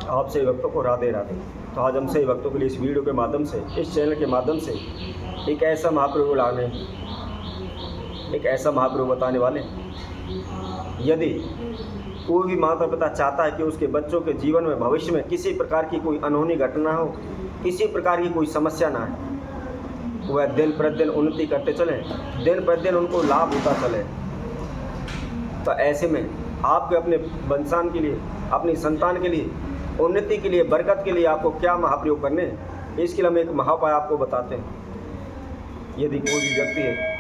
आप सभी भक्तों को राधे राधे। तो आज हम सभी भक्तों के लिए इस वीडियो के माध्यम से, इस चैनल के माध्यम से एक ऐसा महाप्रभु बताने वाले। यदि कोई भी माता पिता चाहता है कि उसके बच्चों के जीवन में भविष्य में किसी प्रकार की कोई अनहोनी घटना हो, किसी प्रकार की कोई समस्या ना आए, वह दिन प्रतिदिन उन्नति करते चले, दिन प्रतिदिन उनको लाभ होता चले, तो ऐसे में आपके अपने वंशान के लिए, अपनी संतान के लिए, उन्नति के लिए, बरकत के लिए आपको क्या महाप्रयोग करने हैं, इसके लिए हम एक महाउपाय आपको बताते हैं। यदि कोई भी व्यक्ति है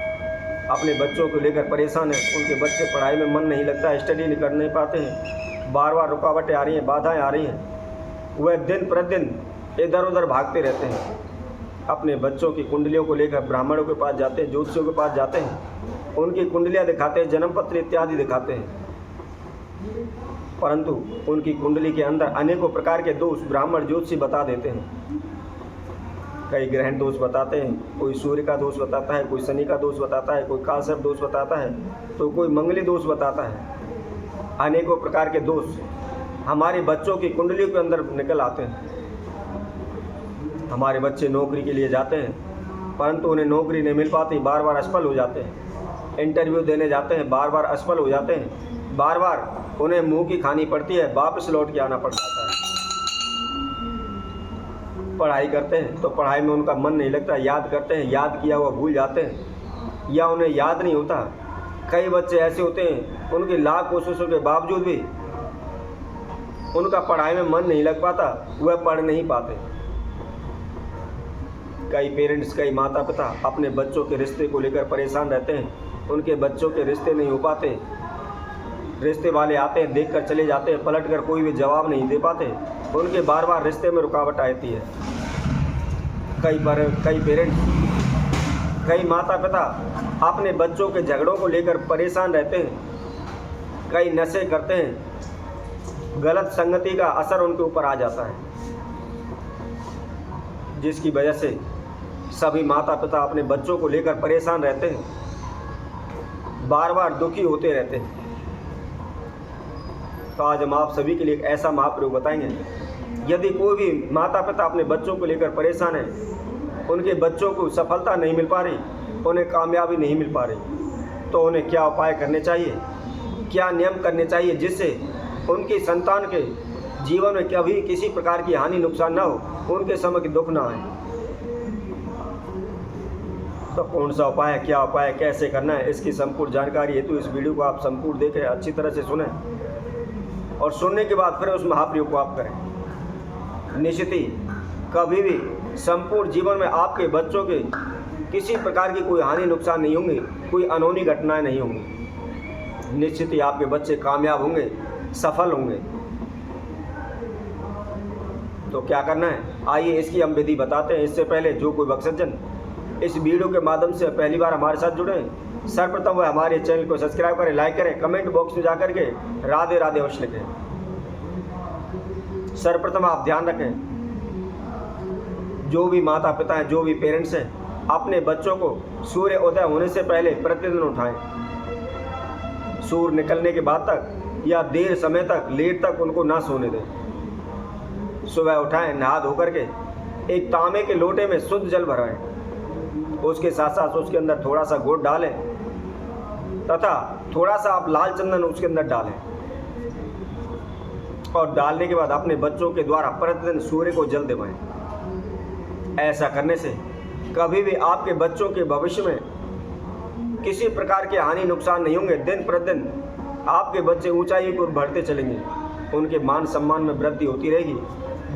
अपने बच्चों को लेकर परेशान है, उनके बच्चे पढ़ाई में मन नहीं लगता है, स्टडी कर नहीं पाते हैं, बार बार रुकावटें आ रही हैं, बाधाएं आ रही हैं, वह दिन प्रतिदिन इधर उधर भागते रहते हैं, अपने बच्चों की कुंडलियों को लेकर ब्राह्मणों के पास जाते हैं, ज्योतिषियों के पास जाते हैं, उनकी कुंडलियाँ दिखाते हैं, जन्म पत्र इत्यादि दिखाते हैं, परंतु उनकी कुंडली के अंदर अनेकों प्रकार के दोष ब्राह्मण ज्योतिषी बता देते हैं। कई ग्रहण दोष बताते हैं, कोई सूर्य का दोष बताता है, कोई शनि का दोष बताता है, कोई कालसर्प दोष बताता है, तो कोई मंगली दोष बताता है। अनेकों प्रकार के दोष हमारे बच्चों की कुंडलियों के अंदर निकल आते हैं। हमारे बच्चे नौकरी के लिए जाते हैं, परंतु उन्हें नौकरी नहीं मिल पाती, बार बार असफल हो जाते हैं। इंटरव्यू देने जाते हैं, बार बार असफल हो जाते हैं, बार बार उन्हें मुंह की खानी पड़ती है, वापस लौट के आना पड़ जाता है। पढ़ाई करते हैं तो पढ़ाई में उनका मन नहीं लगता, याद करते हैं, याद किया हुआ भूल जाते हैं या उन्हें याद नहीं होता। कई बच्चे ऐसे होते हैं, उनकी लाख कोशिशों के बावजूद भी उनका पढ़ाई में मन नहीं लग पाता, वह पढ़ नहीं पाते। कई पेरेंट्स, कई माता पिता अपने बच्चों के रिश्ते को लेकर परेशान रहते हैं, उनके बच्चों के रिश्ते नहीं हो पाते, रिश्ते वाले आते हैं, देखकर चले जाते हैं, पलट कर कोई भी जवाब नहीं दे पाते, उनके बार बार रिश्ते में रुकावट आती है। कई पेरेंट्स, कई माता पिता अपने बच्चों के झगड़ों को लेकर परेशान रहते हैं, कई नशे करते हैं, गलत संगति का असर उनके ऊपर आ जाता है, जिसकी वजह से सभी माता पिता अपने बच्चों को लेकर परेशान रहते हैं, बार बार दुखी होते रहते हैं। तो आज हम आप सभी के लिए एक ऐसा महाप्रयोग बताएंगे। यदि कोई भी माता पिता अपने बच्चों को लेकर परेशान है, उनके बच्चों को सफलता नहीं मिल पा रही, उन्हें कामयाबी नहीं मिल पा रही, तो उन्हें क्या उपाय करने चाहिए, क्या नियम करने चाहिए, जिससे उनकी संतान के जीवन में कभी किसी प्रकार की हानि नुकसान ना हो, उनके समय की दुख ना आए। तो कौन सा उपाय है, क्या उपाय है, कैसे करना है, इसकी संपूर्ण जानकारी हेतु इस वीडियो को आप संपूर्ण देखें, अच्छी तरह से सुनें और सुनने के बाद फिर उस महाप्रयोग को आप करें। निश्चित ही कभी भी संपूर्ण जीवन में आपके बच्चों के किसी प्रकार की कोई हानि नुकसान नहीं होंगी, कोई अनहोनी घटनाएं नहीं होंगी। निश्चित ही आपके बच्चे कामयाब होंगे, सफल होंगे। तो क्या करना है, आइए इसकी हम विधि बताते हैं। इससे पहले जो कोई भक्तजन इस वीडियो के माध्यम से पहली बार हमारे साथ जुड़े हैं, सर्वप्रथम वह हमारे चैनल को सब्सक्राइब करें, लाइक करें, कमेंट बॉक्स में जाकर के राधे राधे अवश्य लिखें। सर्वप्रथम आप ध्यान रखें, जो भी माता पिता हैं, जो भी पेरेंट्स हैं, अपने बच्चों को सूर्य उदय होने से पहले प्रतिदिन उठाएं। सूर्य निकलने के बाद तक या देर समय तक, लेट तक उनको ना सोने दें। सुबह उठाएं, नहा धो करके एक तांबे के लोटे में शुद्ध जल भराएं, उसके साथ साथ उसके अंदर थोड़ा सा गुड़ डालें तथा थोड़ा सा आप लाल चंदन उसके अंदर डालें, और डालने के बाद अपने बच्चों के द्वारा प्रतिदिन सूर्य को जल दिलवाएं। ऐसा करने से कभी भी आपके बच्चों के भविष्य में किसी प्रकार के हानि नुकसान नहीं होंगे। दिन प्रतिदिन आपके बच्चे ऊंचाई को बढ़ते चलेंगे, उनके मान सम्मान में वृद्धि होती रहेगी,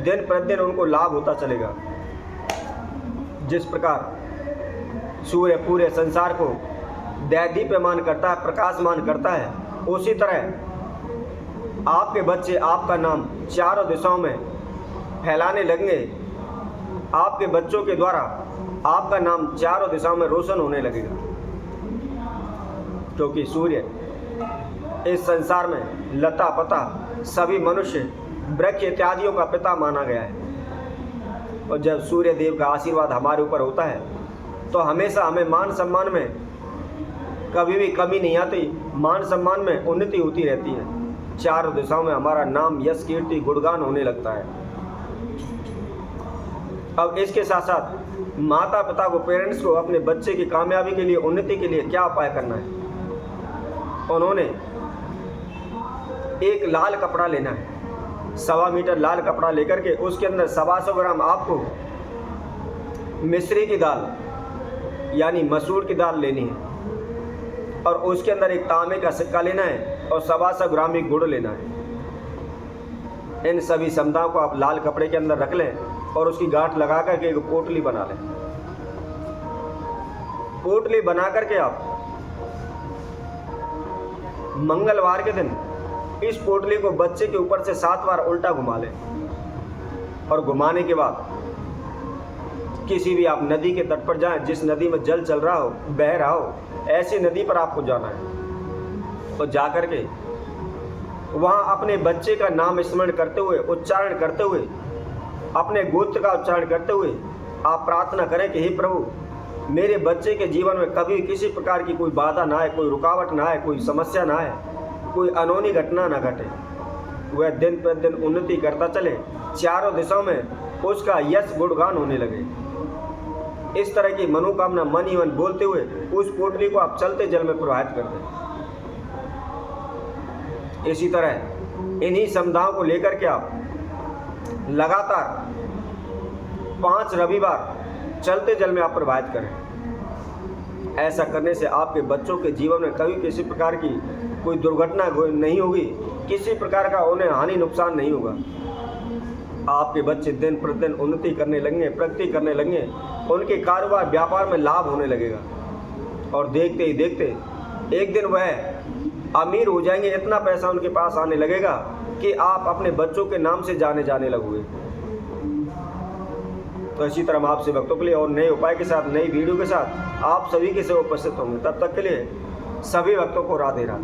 दिन प्रतिदिन उनको लाभ होता चलेगा। जिस प्रकार सूर्य पूरे संसार को दैदीप्यमान करता है, प्रकाशमान करता है, उसी तरह आपके बच्चे आपका नाम चारों दिशाओं में फैलाने लगेंगे। आपके बच्चों के द्वारा आपका नाम चारों दिशाओं में रोशन होने लगेगा, क्योंकि सूर्य इस संसार में लता पता सभी मनुष्य वृक्ष इत्यादियों का पिता माना गया है। और जब सूर्य देव का आशीर्वाद हमारे ऊपर होता है तो हमेशा हमें मान सम्मान में कभी भी कमी नहीं आती, मान सम्मान में उन्नति होती रहती है। चारों दिशाओं में हमारा नाम, यश, कीर्ति, गुणगान होने लगता है। अब इसके साथ साथ माता पिता को, पेरेंट्स को अपने बच्चे की कामयाबी के लिए, उन्नति के लिए क्या उपाय करना है? उन्होंने एक लाल कपड़ा लेना है, 1.25 मीटर लाल कपड़ा लेकर के उसके अंदर 125 ग्राम आपको मिश्री की दाल यानी मसूर की दाल लेनी है, और उसके अंदर एक तांबे का सिक्का लेना है और 125 ग्राम ही गुड़ लेना है। इन सभी समुदायों को आप लाल कपड़े के अंदर रख लें और उसकी गांठ लगा करके एक पोटली बना लें। पोटली बना करके आप मंगलवार के दिन इस पोटली को बच्चे के ऊपर से 7 बार उल्टा घुमा लें, और घुमाने के बाद किसी भी आप नदी के तट पर जाएं, जिस नदी में जल चल रहा हो, बह रहा हो, ऐसी नदी पर आपको जाना है। तो जा कर के वहाँ अपने बच्चे का नाम स्मरण करते हुए, उच्चारण करते हुए, अपने गोत्र का उच्चारण करते हुए आप प्रार्थना करें कि हे प्रभु, मेरे बच्चे के जीवन में कभी किसी प्रकार की कोई बाधा ना आए, कोई रुकावट ना आए, कोई समस्या ना आए, कोई अनहोनी घटना ना घटे, वह दिन प्रतिदिन उन्नति करता चले, चारों दिशाओं में उसका यश गुणगान होने लगे। इस तरह की मनोकामना मन ही मन बोलते हुए उस पोटली को आप चलते जल में प्रवाहित कर दें। इसी तरह इन्हीं समुदायों को लेकर के आप लगातार 5 रविवार चलते जल में आप प्रवाहित करें। ऐसा करने से आपके बच्चों के जीवन में कभी किसी प्रकार की कोई दुर्घटना नहीं होगी, किसी प्रकार का उन्हें हानि नुकसान नहीं होगा। आपके बच्चे दिन प्रतिदिन उन्नति करने लगेंगे, प्रगति करने लगेंगे, उनके कारोबार व्यापार में लाभ होने लगेगा, और देखते ही देखते एक दिन वह अमीर हो जाएंगे। इतना पैसा उनके पास आने लगेगा कि आप अपने बच्चों के नाम से जाने लगोगे। तो इसी तरह हम आपसे भक्तों के लिए और नए उपाय के साथ, नई वीडियो के साथ आप सभी के सेवा उपस्थित होंगे। तब तक के लिए सभी भक्तों को राधे राधे।